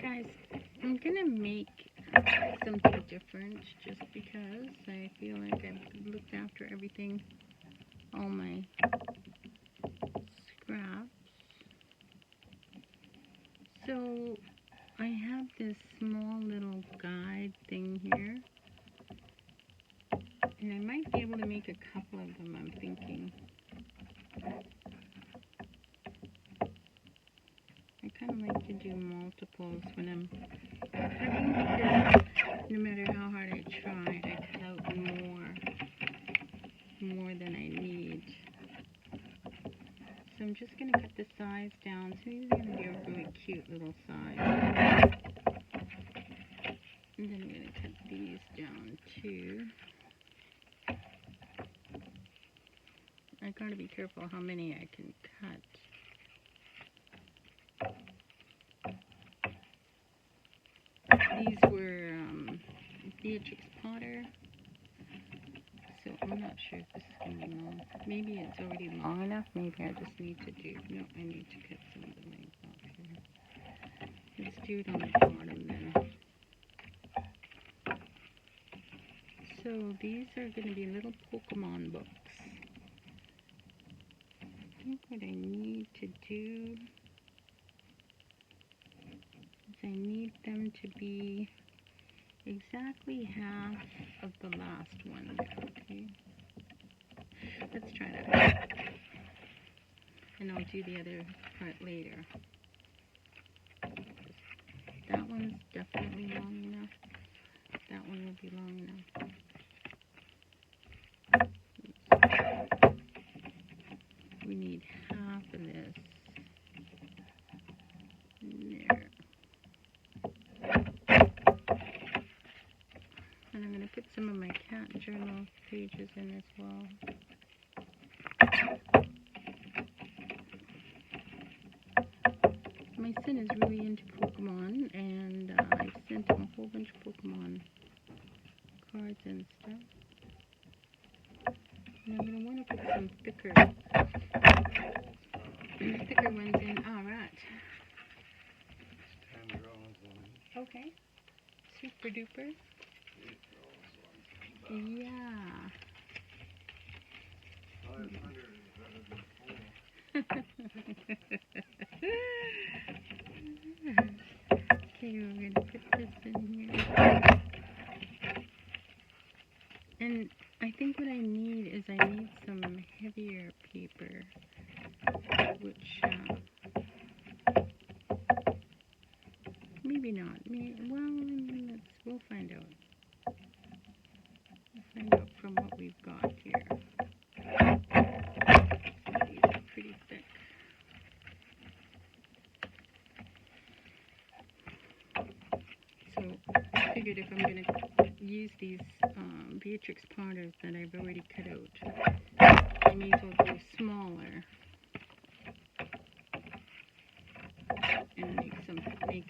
Guys, I'm gonna make something different just because I feel like I've looked after everything, all my scraps. So I have this small little guide thing here, and I might be able to make a couple of them, I'm thinking. I kind of like to do multiples when I'm cutting, because no matter how hard I try, I cut out more than I need. So I'm just going to cut the size down. So these are going to be a really cute little size. And then I'm going to cut these down too. I got to be careful how many I can cut. These were Beatrix Potter. So I'm not sure if this is going to be long. Maybe it's already long enough. Maybe I just need to do... No, I need to cut some of the length off here. Let's do it on the bottom then. So these are going to be little Pokemon books. I think what I need to do is I need them to be exactly half of the last one. Okay. Let's try that. And I'll do the other part later. That one's definitely long enough. That one will be long enough. We need half of this. There. And I'm going to put some of my cat journal pages in as well. My son is really into Pokemon, and I sent him a whole bunch of Pokemon cards and stuff. And I'm going to want to put some thicker ones in. Alright. Okay. Super duper. Yeah. Okay, we're going to put this in here. And I think what I need is I need some heavier paper, which, maybe not. We'll find out. We'll find out from what we've got here. These are pretty thick. So I figured if I'm going to use these Beatrix Potters that I've already cut out, I may as well go smaller and make something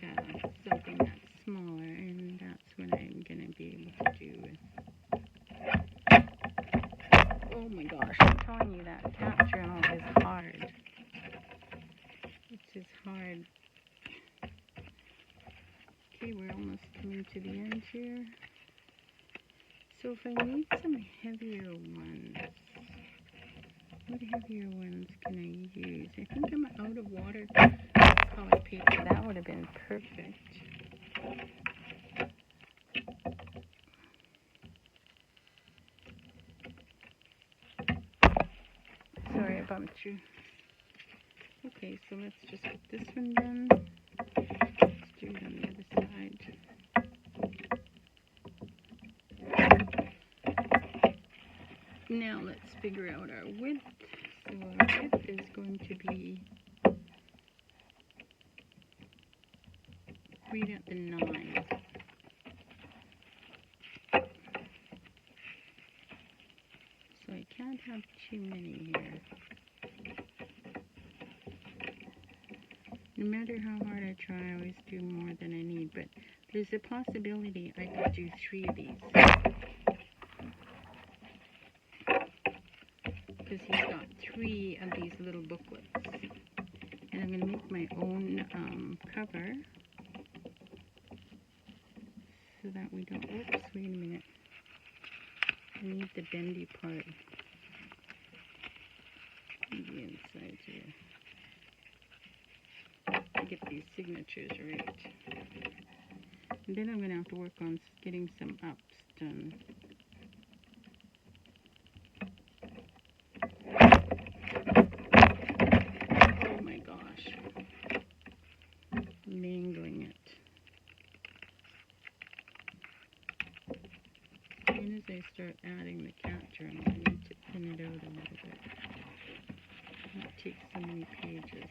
that's smaller, and that's what I'm going to be able to do with. Oh my gosh, I'm telling you, that cat journal is hard. It's just hard. Okay, we're almost coming to the end here. So if I need some heavier ones, what heavier ones can I use? I think I'm out of watercolor paper. That would have been perfect. Sorry, I bumped you. Okay, so let's just put this one done. Let's do it on the other side. Now let's figure out our width. So our width is going to be right at the 9. So I can't have too many here. No matter how hard I try, I always do more than I need, but there's a possibility I could do 3 of these. Because he's got 3 of these little booklets. And I'm going to make my own cover. that we don't, oops, wait a minute. I need the bendy part. The inside here. To get these signatures right. And then I'm going to have to work on getting some ups done. Oh my gosh. Mangling it. As soon as I start adding the cat journal, I need to thin it out a little bit. That takes so many pages.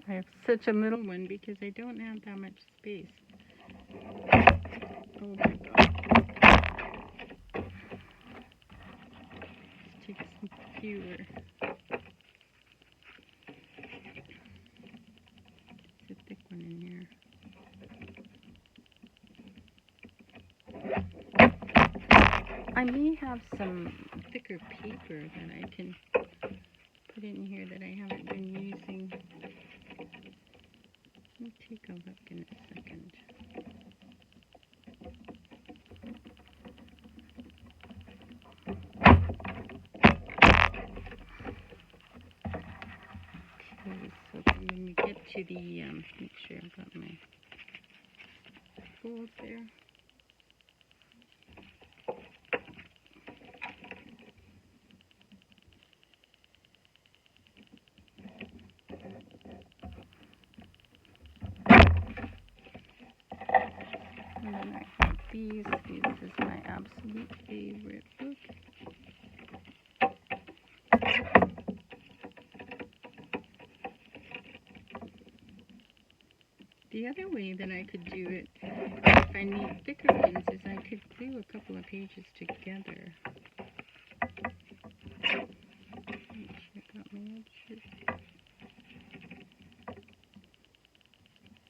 I have such a little one because I don't have that much space. Oh my god. Let's take some fewer. It's a thick one in here. I may have some thicker paper that I can put in here that I haven't been using. I'll take a look in a second. Okay, so when we get to the, make sure I've got my fold there. And then I have these. This is my absolute favorite book. The other way that I could do it, if I need thicker ones, is I could glue a couple of pages together. Make sure I got my edges.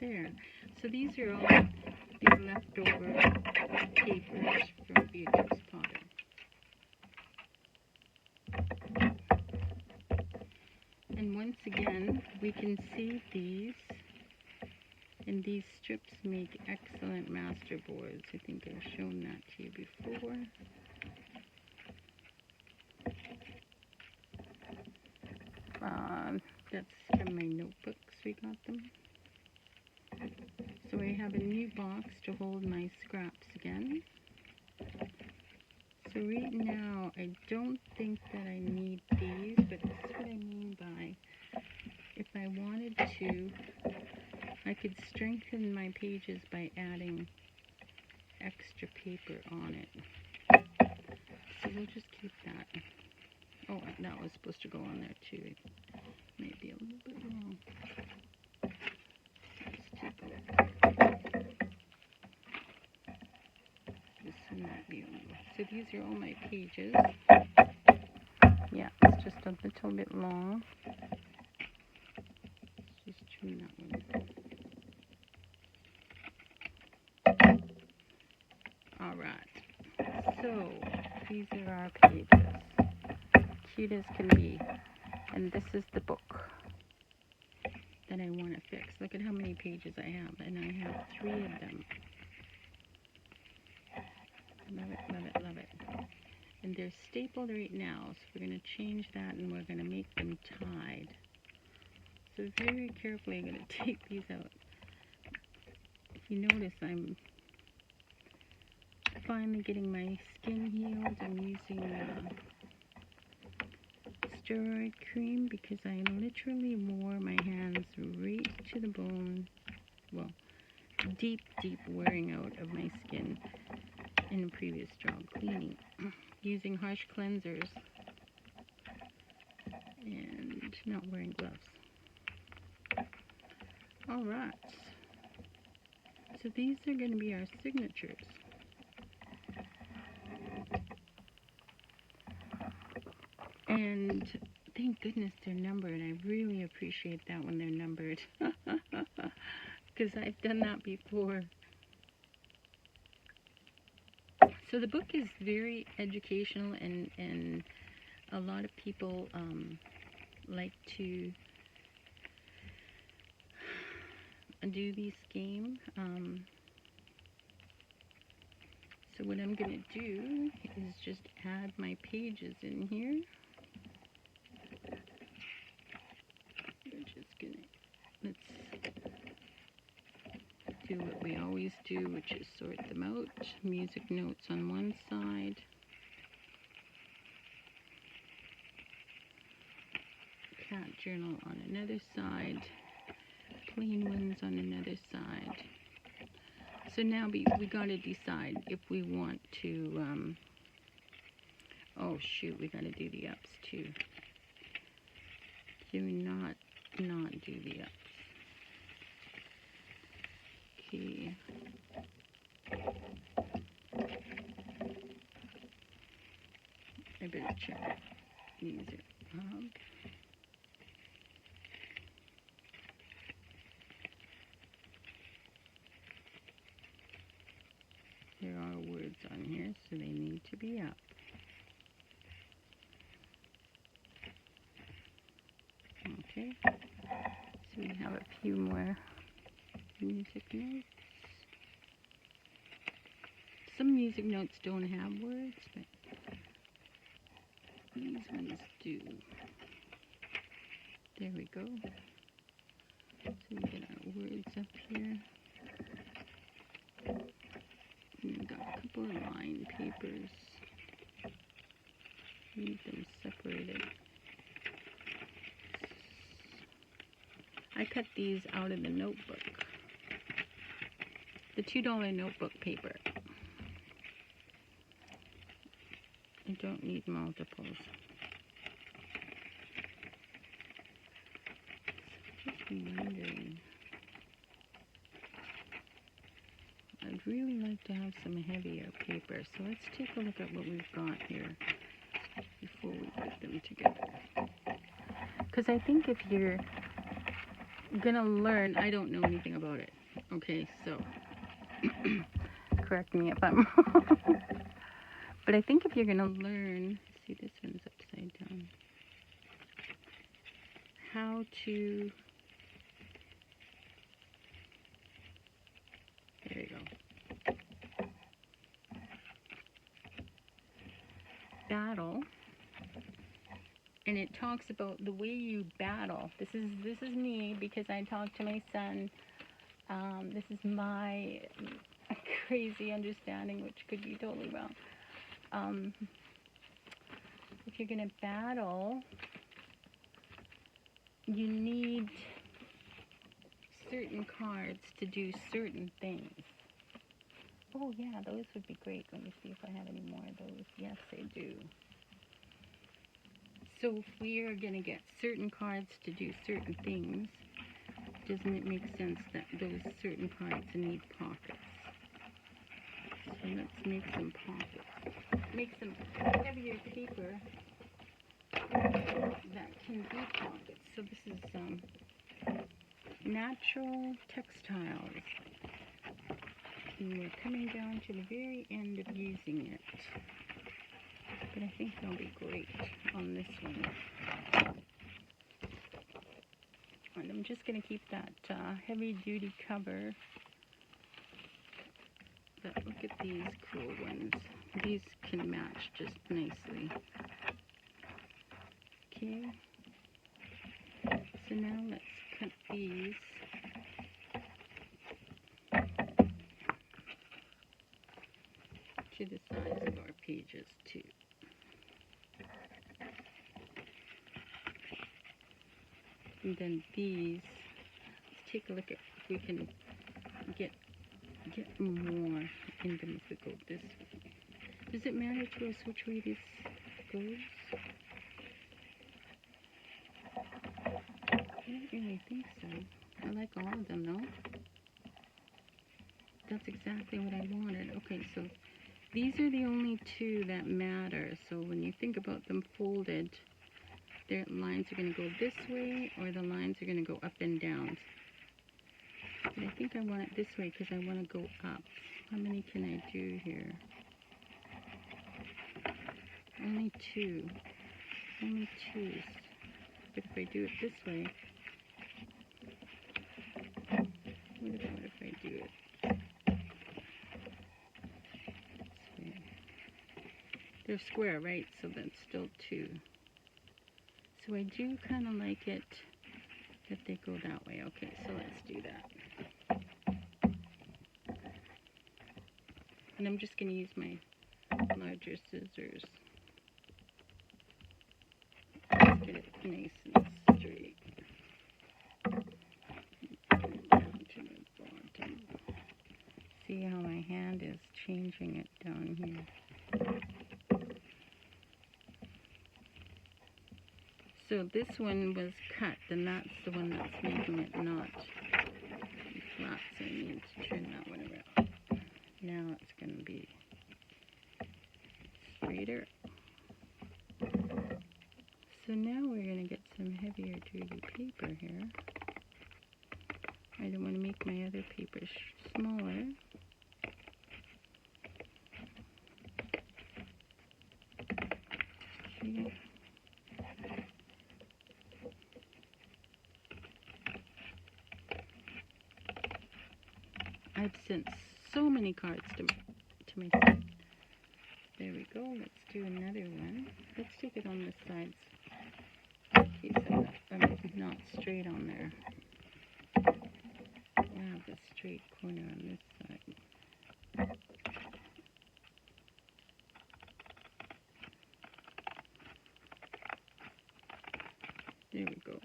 There. So these are all the leftover papers from Beatrice Potter. And once again, we can see these. And these strips make excellent master boards. I think I've shown that to you before. That's from my notebooks we got them. So I have a new box to hold my scraps again. So right now, I don't think that I need these, but this is what I mean by, if I wanted to, I could strengthen my pages by adding extra paper on it. So we'll just keep that. Oh, that was supposed to go on there too. It may be a little bit wrong. Let's take a look. This one might be on. So these are all my pages. Yeah, it's just a little bit long. Let's just trim that one. Alright. So, these are our pages. Cute as can be. And this is the book that I want to fix. Look at how many pages I have. And I have 3 of them. Love it, love it, love it. And they're stapled right now, so we're going to change that and we're going to make them tied. So very carefully I'm going to take these out. If you notice, I'm finally getting my skin healed. I'm using steroid cream because I literally wore my hands right to the bone. Well, deep, deep wearing out of my skin in a previous job cleaning. Using harsh cleansers and not wearing gloves. Alright, so these are going to be our signatures. And thank goodness they're numbered. I really appreciate that when they're numbered. Because I've done that before. So the book is very educational and a lot of people like to do this game. So what I'm going to do is just add my pages in here. We're just going to, let's do what we always do, which is sort them out. Music notes on one side. Cat journal on another side. Plain ones on another side. So now we got to decide if we want to, oh shoot, we got to do the ups too. Do not do the ups. Okay. I better check. These are up. There are words on here, so they need to be up. Okay. So we have a few more music notes. Some music notes don't have words, but these ones do. There we go. So we get our words up here. And we've got a couple of line papers. Need them separated. I cut these out of the notebook. The $2 notebook paper. I don't need multiples. Just wondering. I'd really like to have some heavier paper. So let's take a look at what we've got here before we put them together. Because I think if you're gonna learn, I don't know anything about it. Okay, so correct me if I'm wrong. But I think if you're gonna learn, see this one's upside down, how to, there you go, battle, and it talks about the way you battle. This is me, because I talk to my son. This is my crazy understanding, which could be totally wrong. If you're going to battle, you need certain cards to do certain things. Oh yeah, those would be great. Let me see if I have any more of those. Yes, I do. So if we are going to get certain cards to do certain things, doesn't it make sense that those certain cards need pockets? So let's make some pockets. Make some heavier paper that can be pockets. So this is natural textiles. And we're coming down to the very end of using it. But I think they'll be great on this one. And I'm just going to keep that heavy-duty cover. But look at these cool ones. These can match just nicely. Okay. So now let's cut these. To the size of our pages too. And then these, let's take a look at if we can get more in them if we go this way. Does it matter to us which way this goes? I don't really think so. I like all of them though. That's exactly what I wanted. Okay, so these are the only two that matter. So when you think about them folded, their lines are going to go this way, or the lines are going to go up and down. But I think I want it this way because I want to go up. How many can I do here? Only two. Only two. But if I do it this way, what about if I do it this way? They're square, right? So that's still 2. So I do kind of like it that they go that way. Okay, so let's do that. And I'm just going to use my larger scissors. Let's get it nice and straight. Down to the bottom. See how my hand is changing it down here. So this one was cut, and that's the one that's making it not flat, so I need to turn that one around. Now it's going to be straighter. So now we're going to get some heavier duty paper here. I don't want to make my other paper smaller. Okay. I've sent so many cards to my son. There we go. Let's do another one. Let's take it on the sides. Okay, so I'm not straight on there. I have the straight corner on this side. There we go.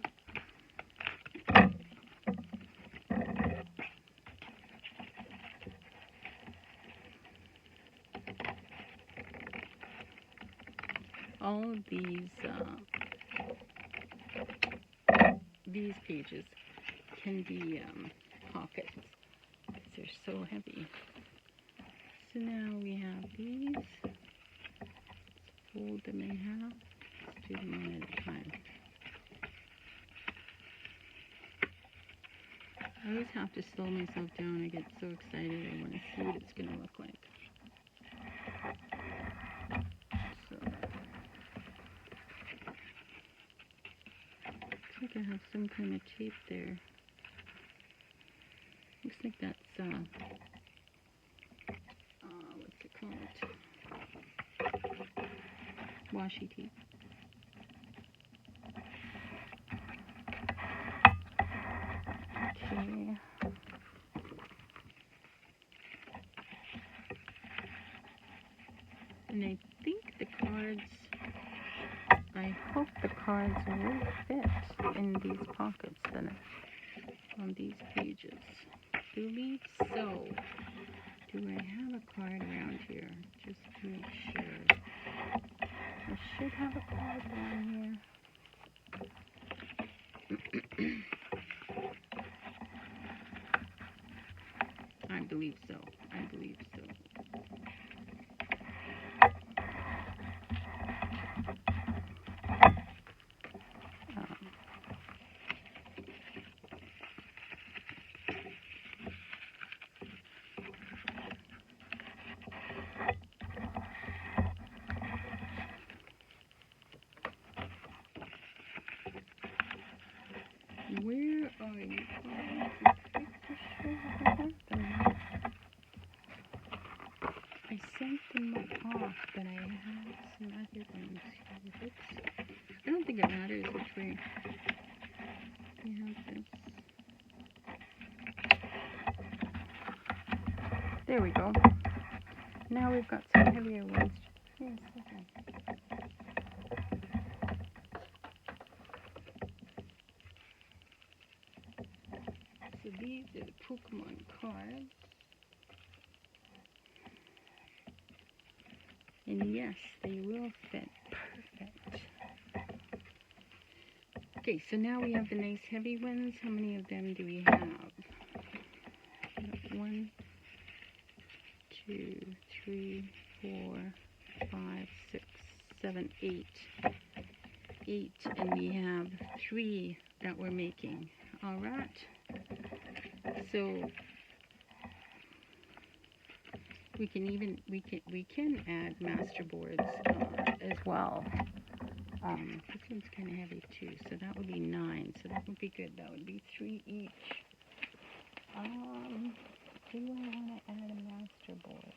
All of these pages can be pockets. They're so heavy. So now we have these. Let's fold them in half. Let's do them one at a time. I always have to slow myself down. I get so excited. I want to see what it's going to look like. So, looks like I have some kind of tape there. Looks like that's, what's it called? Washi tape. Okay. And I think the cards, I hope the cards will fit in these pockets then on these pages. I believe so. Do I have a card around here? Just to make sure. I should have a card around here. I believe so. I believe so. Where are you? I sent them off, but I have some other ones here. Oops. I don't think it matters which way. We have this. There we go. Now we've got some heavier ones. Here, a second. So these are the Pokémon cards. And yes, they will fit perfect. Okay, so now we have the nice heavy ones. How many of them do we have? 1, 2, 3, 4, 5, 6, 7, 8. 8, and we have 3 that we're making. All right. So we can add master boards as well. This one's kind of heavy too, so that would be 9. So that would be good. That would be 3 each. Do I want to add a master board?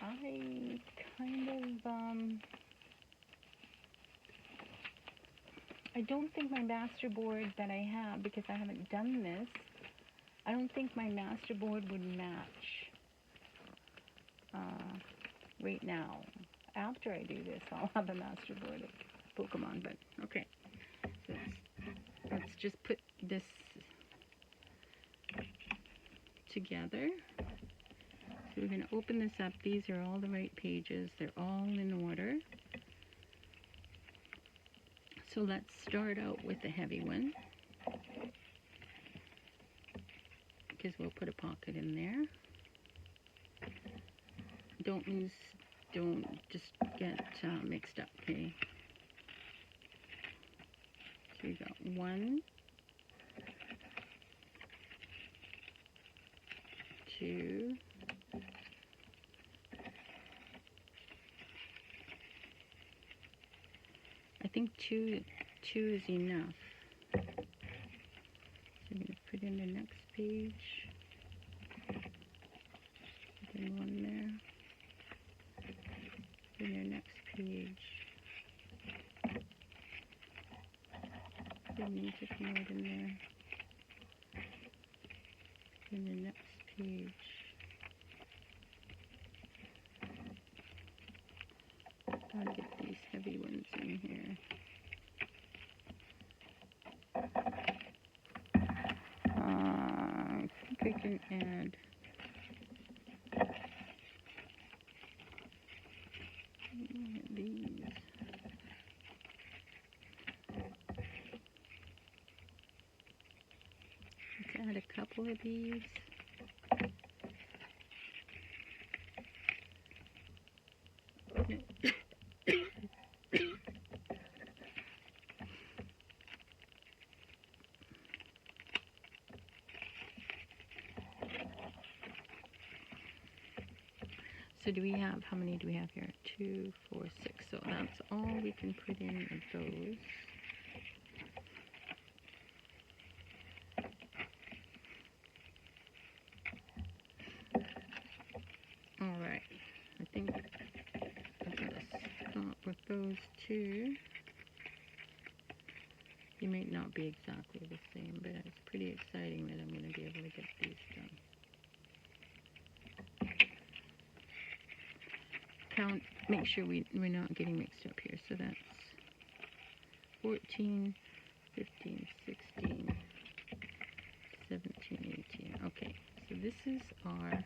I kind of, I don't think my master board that I have, because I haven't done this, I don't think my master board would match right now. After I do this, I'll have a master board of Pokemon, but okay. So let's just put this together. So we're going to open this up. These are all the right pages. They're all in order. So let's start out with the heavy one, because we'll put a pocket in there. Don't just get mixed up, okay? So we got 1, 2, I think two is enough. So I'm going to put in the next page. Put in 1 there. Put in your next page. The music note in there. Put in the next page. I'll get these heavy ones in here. I think I can add these. Let's add a couple of these. So do we have, how many do we have here? 2, 4, 6. So that's all we can put in of those. All right. I think I'm going to stop with those 2. They may not be exactly the same, but it's pretty exciting that I'm going to be able to get these done. Count, make sure we're not getting mixed up here. So that's 14, 15, 16, 17, 18. Okay, so this is our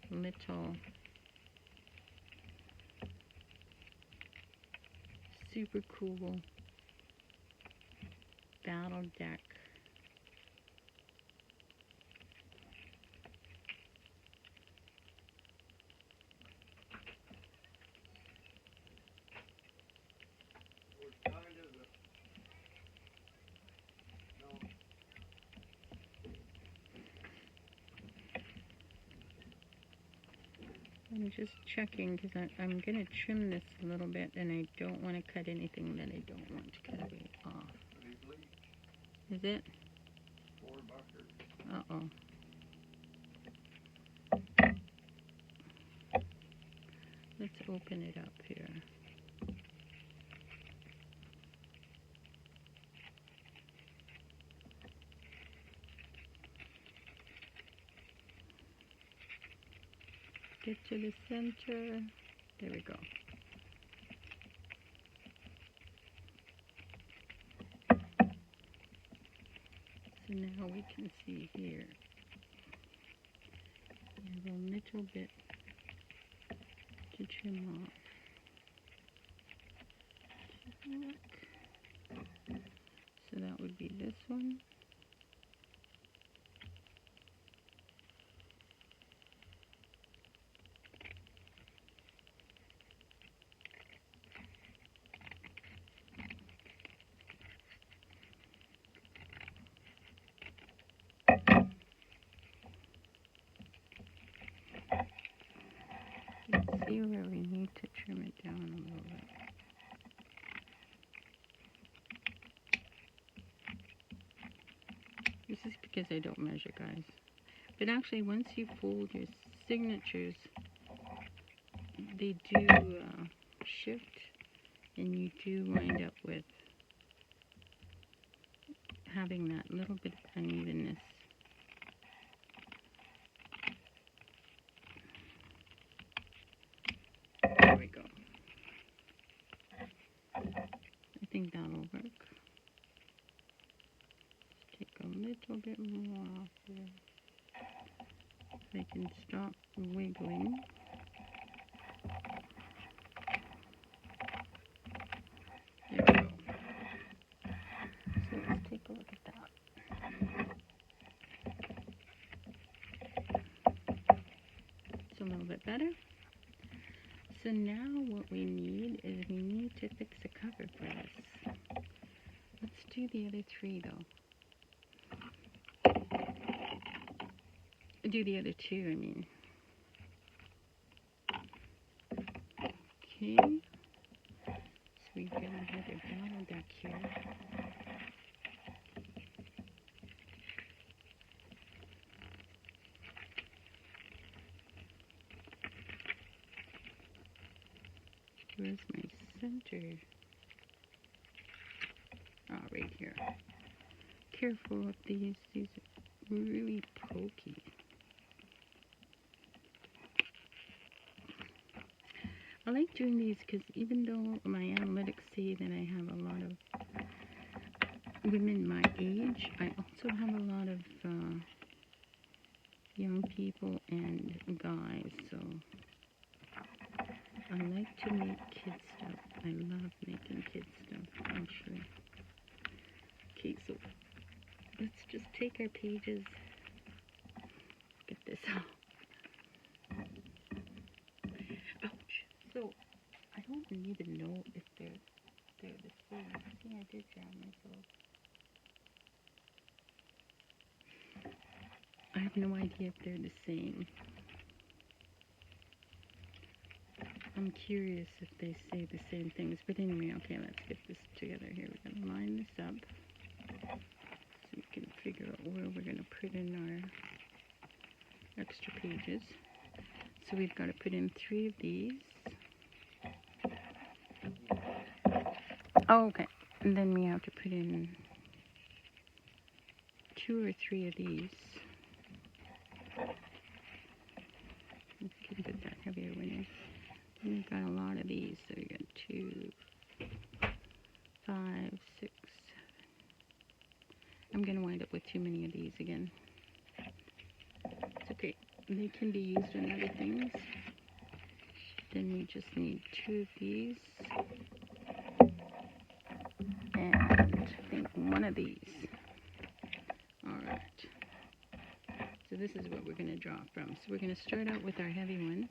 little super cool battle deck. I'm just checking because I'm going to trim this a little bit, and I don't want to cut anything that I don't want to cut away off. Is it? Uh-oh. Let's open it up here. Get to the center. There we go. So now we can see here. We have a little bit to trim off. So that would be this one. is because I don't measure, guys. But actually, once you fold your signatures, they do shift, and you do wind up with having that little bit of unevenness. There we go. I think that'll work. Take a little bit more off there. So I can stop wiggling. There we go. So let's take a look at that. It's a little bit better. So now what we need is we need to fix a cover for this. Let's do the other three though. Do the other two, I mean. Okay. So we've got another bottle deck here. Where's my center? Oh, right here. Careful with these are really pokey. I like doing these because even though my analytics say that I have a lot of women my age, I also have a lot of young people and guys, so I like to make kid stuff. I love making kid stuff, actually. Okay, so let's just take our pages, get this out. Ouch. So I don't even know if they're the same. See, I did grab myself. I have no idea if they're the same. I'm curious if they say the same things. But anyway, okay, let's get this together here. We're going to line this up so we can figure out where we're going to put in our extra pages. So we've got to put in 3 of these. Oh, okay. And then we have to put in 2 or 3 of these. We can put that heavier one in. And we've got a lot of these. So we got 2, 5, 6, 7. I'm going to wind up with too many of these again. It's okay. They can be used on other things. Then we just need 2 of these. And I think 1 of these. Alright. So this is what we're going to draw from. So we're going to start out with our heavy one.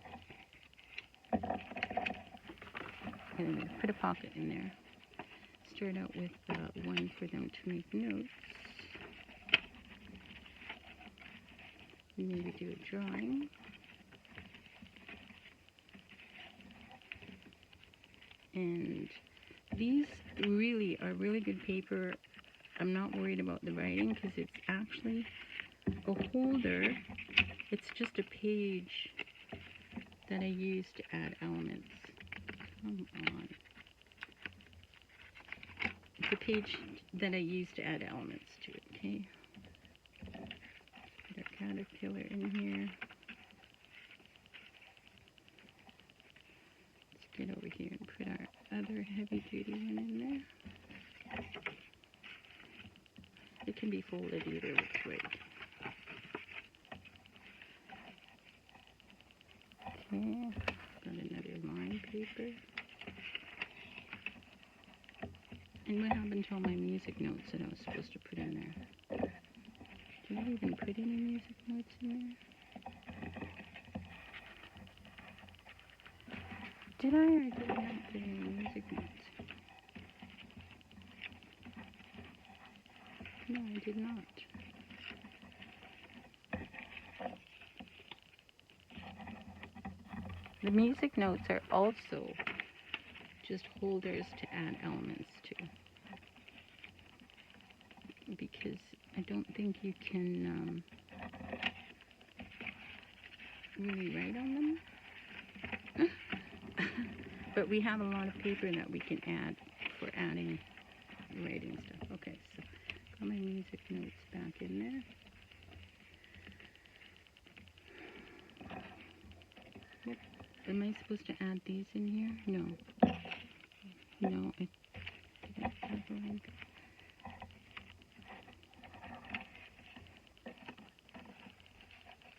And put a pocket in there. Start out with one for them to make notes. Maybe do a drawing. And these really are really good paper. I'm not worried about the writing because it's actually a holder. It's just a page that I use to add elements. Come on. It's a page that I use to add elements to it, okay? Put our caterpillar in here. Let's get over here and put our other heavy duty one in there. It can be folded either which way. Okay, got another line paper. And what happened to all my music notes that I was supposed to put in there? Did I even put any music notes in there? Did I or did I not put any music notes? No, I did not. The music notes are also just holders to add elements to. because I don't think you can really write on them. But we have a lot of paper that we can add for adding writing stuff. Okay, so got my music notes back in there. Yep. Am I supposed to add these in here? No. No, it didn't have one.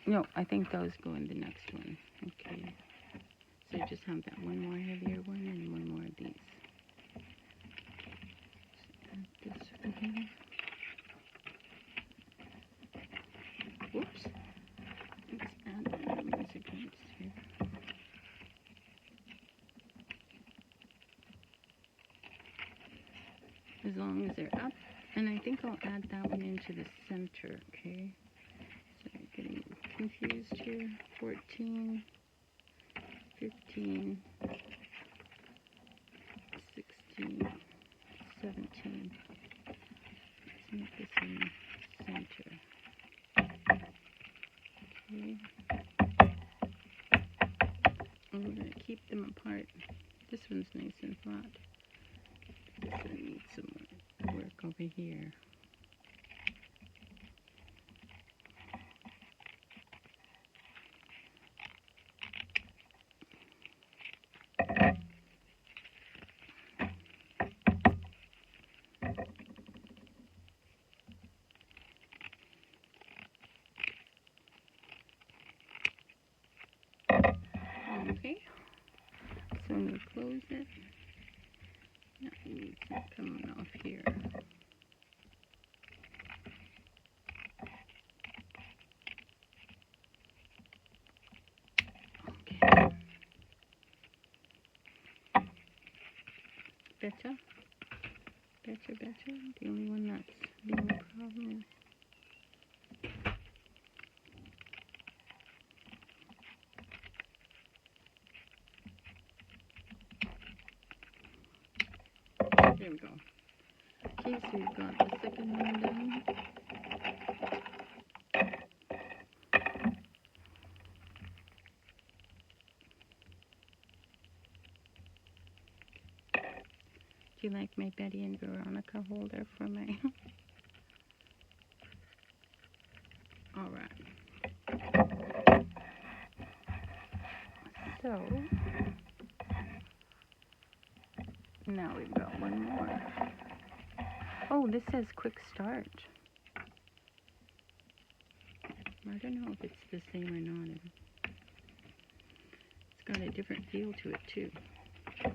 No, I think those go in the next one. Okay. So I just have that one more heavier one and one more of these. So add this one here. Whoops. Let's add the music notes here. As long as they're up. And I think I'll add that one into the center, okay? So I'm getting confused here. 14, 15, 16, 17. Let's make this in the center. Okay. And we're going to keep them apart. This one's nice and flat. This one needs some more work over here. Okay, so I'm going to close it. Now we need some coming off here. Okay. Better? Better, better? The only one that's being a problem is... There we go. Okay, so we've got the second one done. Do you like my Betty and Veronica holder for my... Alright. So, now we've got one more. Oh, this says quick start. I don't know if it's the same or not. It's got a different feel to it too. I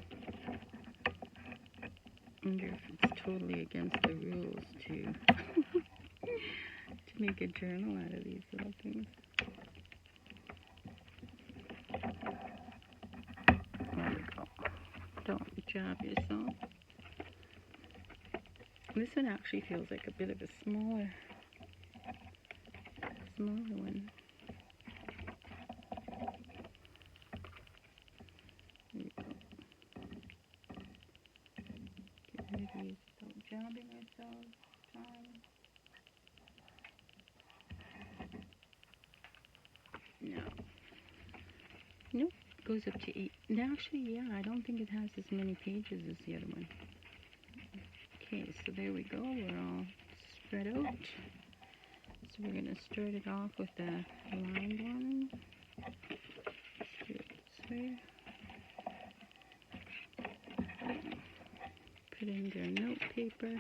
wonder if it's totally against the rules to to make a journal out of these little things. There we go. Don't jab yourself. This one actually feels like a bit of a smaller one. There we go. Get rid of these without jabbing ourselves. Time. No. Nope. Goes up to 8. And actually, yeah, I don't think it has as many pages as the other one. Okay, so there we go. We're all spread out. So we're going to start it off with the lined one. Let's do it this way. Put in their note paper.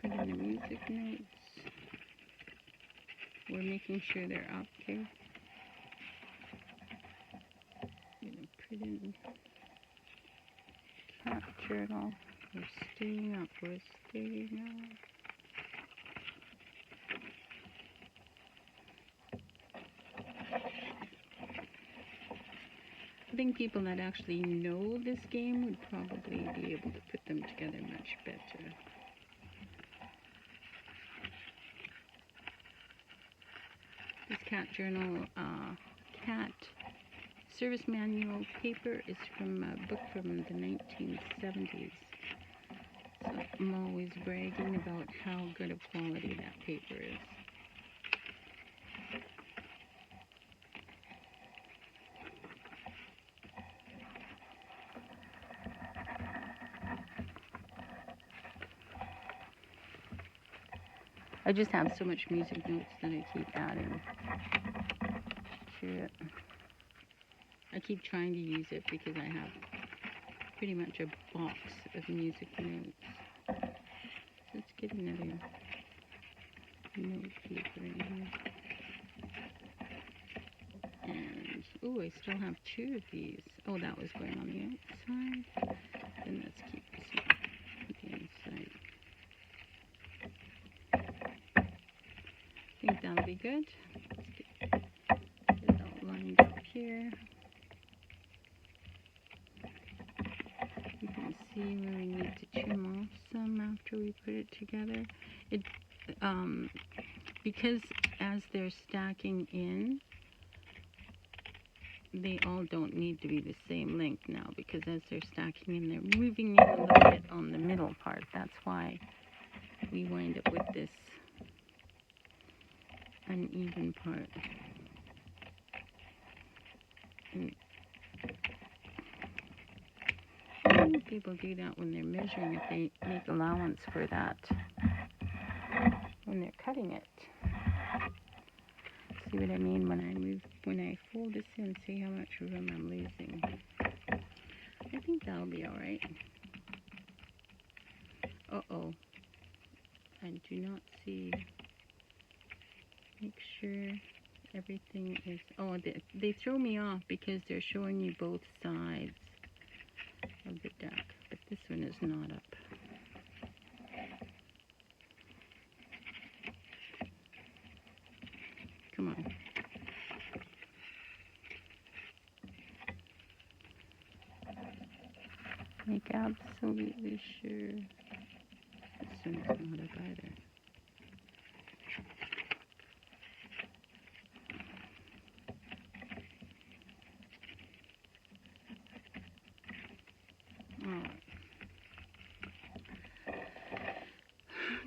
Put in the music notes. We're making sure they're up, okay? I'm going to put in cat journal. We're staying up. We're staying up. I think people that actually know this game would probably be able to put them together much better. This cat journal, cat service manual paper is from a book from the 1970s. So I'm always bragging about how good a quality that paper is. I just have so much music notes that I keep adding to it. I keep trying to use it because I have pretty much a box of music notes. Let's get another note paper in here. And, oh, I still have 2 of these. Oh, that was going on the outside. Then let's keep this one on the inside. I think that'll be good. Let's get it all lined up here. You can see where we need to trim off some after we put it together. It, because as they're stacking in, they all don't need to be the same length now, because as they're stacking in, they're moving in a little bit on the middle part. That's why we wind up with this uneven part. And people do that when they're measuring it. They make allowance for that when they're cutting it. See what I mean? When I fold this in, see how much room I'm losing. I think that'll be alright. Uh-oh. I do not see. Make sure everything is... Oh, they throw me off because they're showing you both sides of the duck. But this one is not up. Come on. Make absolutely sure this one's not up either.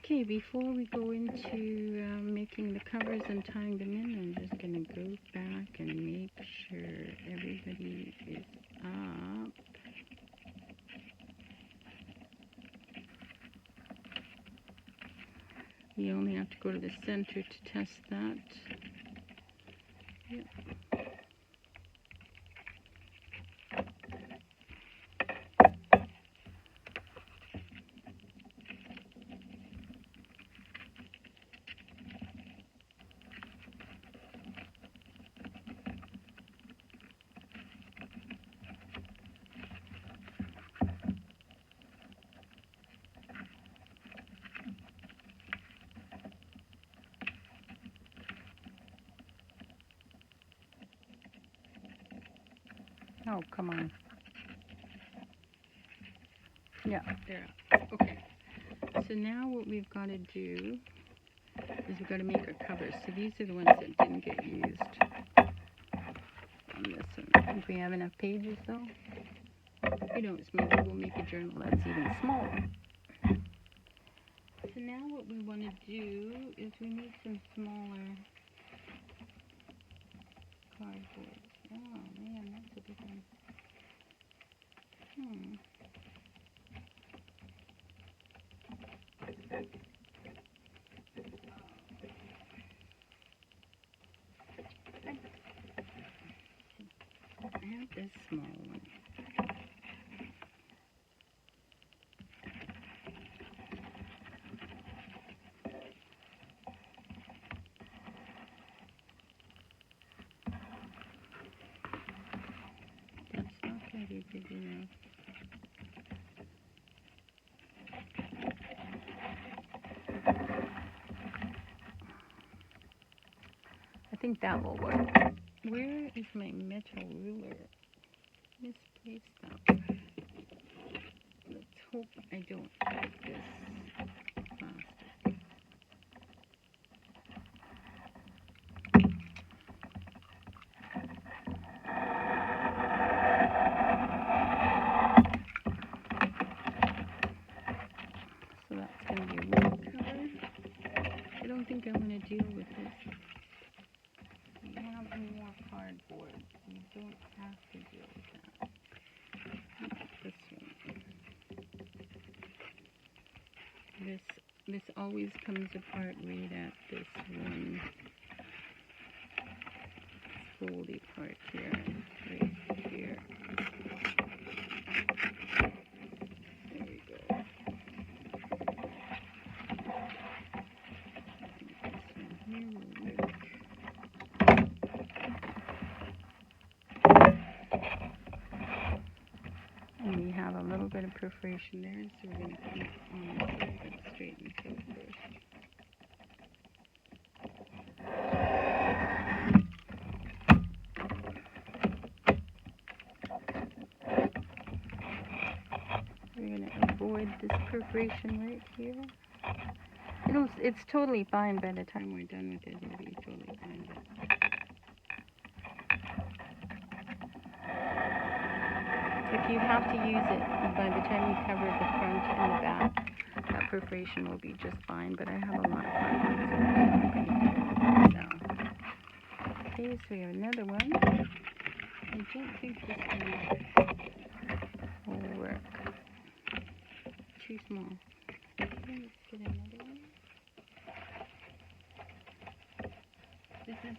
Okay, before we go into making the covers and tying them in, I'm just going to go back and make sure everybody is up. You only have to go to the center to test that. Yep. Oh, come on. Yeah, they're up. Okay. So now what we've got to do is we've got to make our covers. So these are the ones that didn't get used on this one. I think we have enough pages though. Who knows, maybe we'll make a journal that's even smaller. So now what we want to do is we need some smaller cardboard. Oh man, that's a big one. I have this small one. That's not going to be big enough. I think that will work. Where is my metal ruler? Misplaced that. Let's hope I don't break this plastic. deal with this. You have more cardboard. You don't have to deal with that. Look at this one. This always comes apart right at this one foldy part here, right here. There we go. This one here will work. And we have a little bit of perforation there, so we're going to keep on this side and straighten this out first. We're going to avoid this perforation right here. It's totally fine by the time we're done with it. It'll be totally fine. If you have to use it by the time you cover the front and the back, that perforation will be just fine. But I have a lot of fun. So, okay, so we have another one. I don't think this one will work. Too small. Okay, let's get another one. This is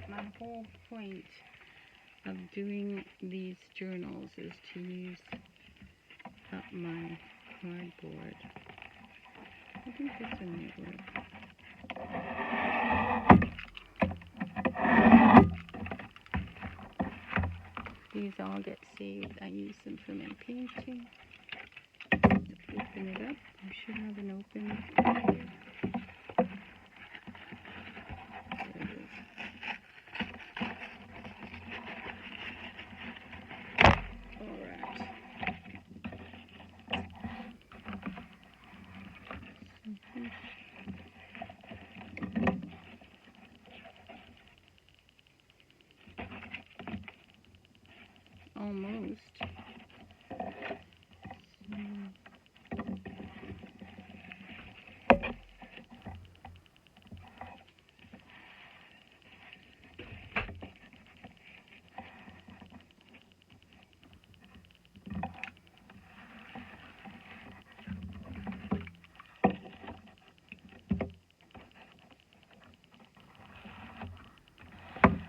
my whole point of doing these journals is to use up my cardboard. I think this one might work. These all get saved. I use them for my painting. Open it up. I should have an open. There it is. Alright. Almost.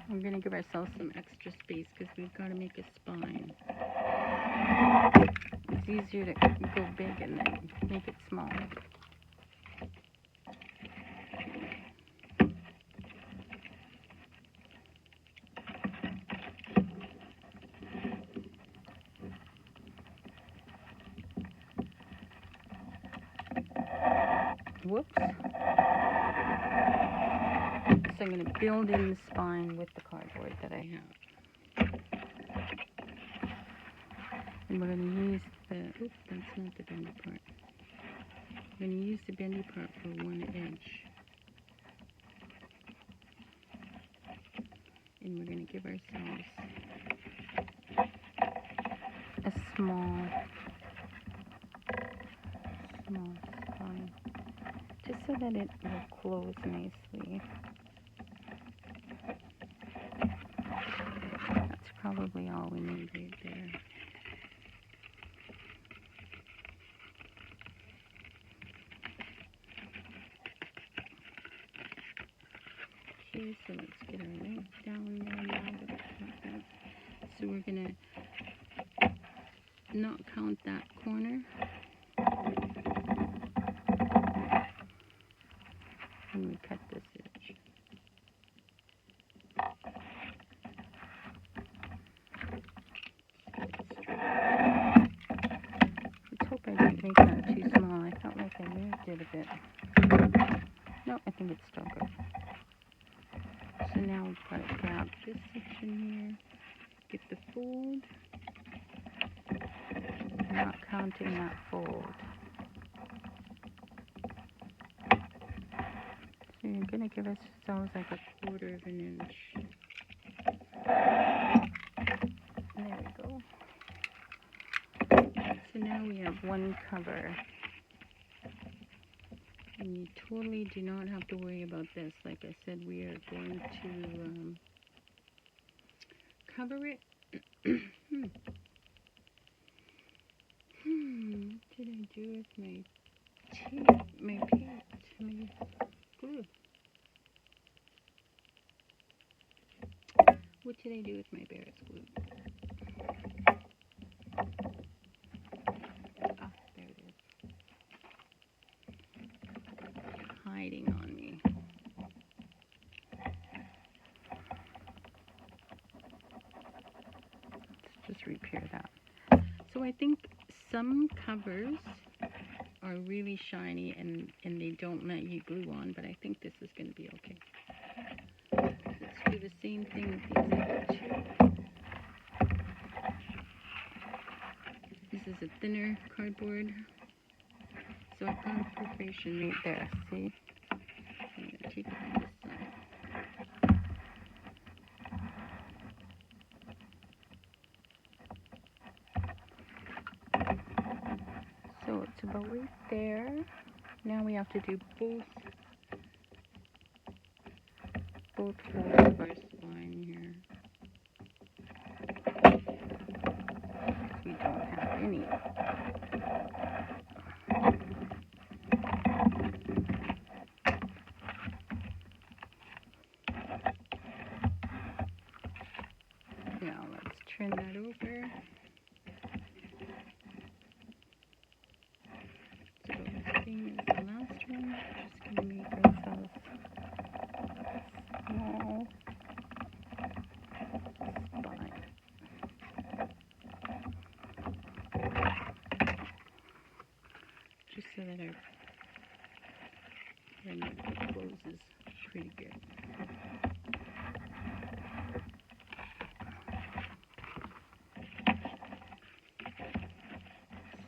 We're going to give ourselves some extra space because we've got to make a spine. It's easier to go big and then make it small. Whoops. So I'm going to build in the spine with the cardboard that I have. And we're going to use the, oops, that's not the bendy part. We're going to use the bendy part for one edge. And we're going to give ourselves a small spine. Just so that it will close nicely. That's probably all we need right there. Okay, so let's get our length down there now that it's like that. So we're going to not count that corner. And we cut this edge. Let's hope I didn't make that too small. I felt like I moved it a bit. No, I think it's still good. So now we've got to grab this section here, get the fold, not counting that fold. So you're going to give ourselves like a quarter of an inch. There we go. So now we have one cover. And you totally do not have to worry about this. Like I said, we are going to cover it. What did I do with my tape, my paint, my glue? What did I do with my Bear's glue? Ah, there it is. Hiding on me. Let's just repair that. So I think some covers are really shiny and they don't let you glue on, but I think this is going to be okay. Let's do the same thing with these other two. This is a thinner cardboard. So I've got a perforation right there, see? I'm going to take it on this side. So it's about right there. Now we have to do both folds of our spine here. We don't have any. Now let's turn that over. It's about the same as the last one. Just going to make ourselves small spine. Just so that our neck closes pretty good.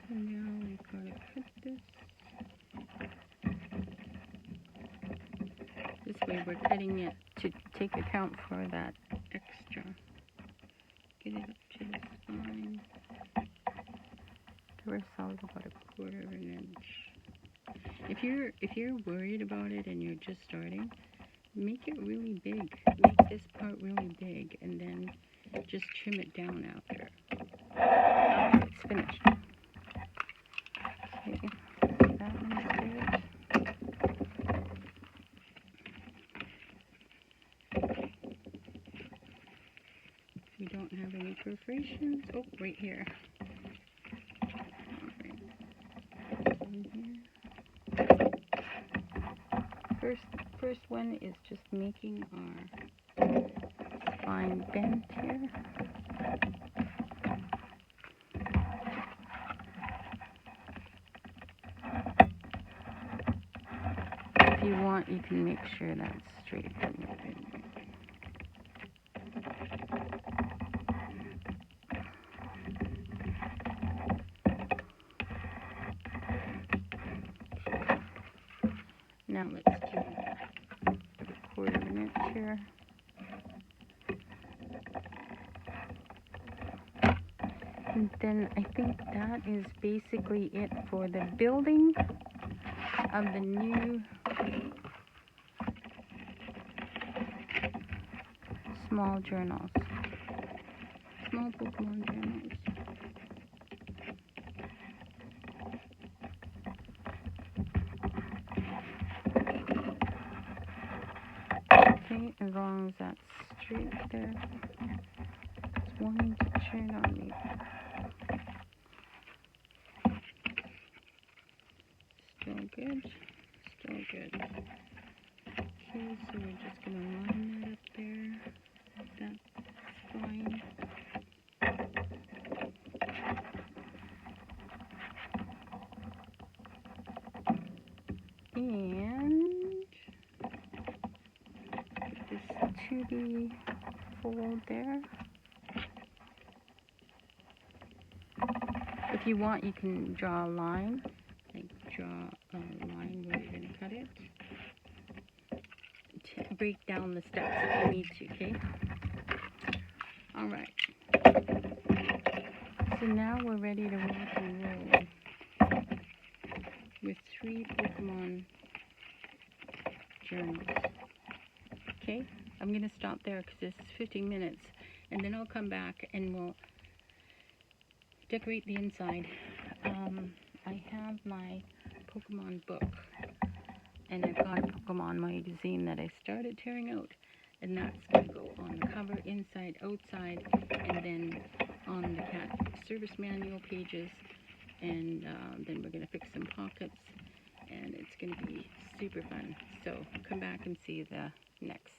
So now we've got to cut this. This way we're cutting it to take account for that extra. Get it up to the spine. Give ourselves about 1/4 of an inch. If you're worried about it and you're just starting, make it really big. Make this part really big and then just trim it down after it's finished. Okay, that one's good. We don't have any perforations. Oh, right here. First one is just making our spine bend here. If you want, you can make sure that's straight when you're bending. Now let's do 1/4 of an inch here. And then I think that is basically it for the building of the new small journals. Small Pokemon journals. Okay, as long as that's straight there. It's wanting to turn on me. Still good. Still good. Okay, so we're just going to line that up there. That's fine. And put this 2D fold there. If you want, you can draw a line. Like draw a line where you're going to cut it. Break down the steps if you need to, okay? Alright. So now we're ready to rock and roll with 3 Pokemon journals. Okay, I'm going to stop there because this is 15 minutes, and then I'll come back and we'll decorate the inside. I have my Pokemon book, and I've got a Pokemon magazine that I started tearing out, and that's going to go on the cover, inside, outside, and then on the cat service manual pages, and then we're going to fix some pockets, and it's going to be super fun. So come back and see the next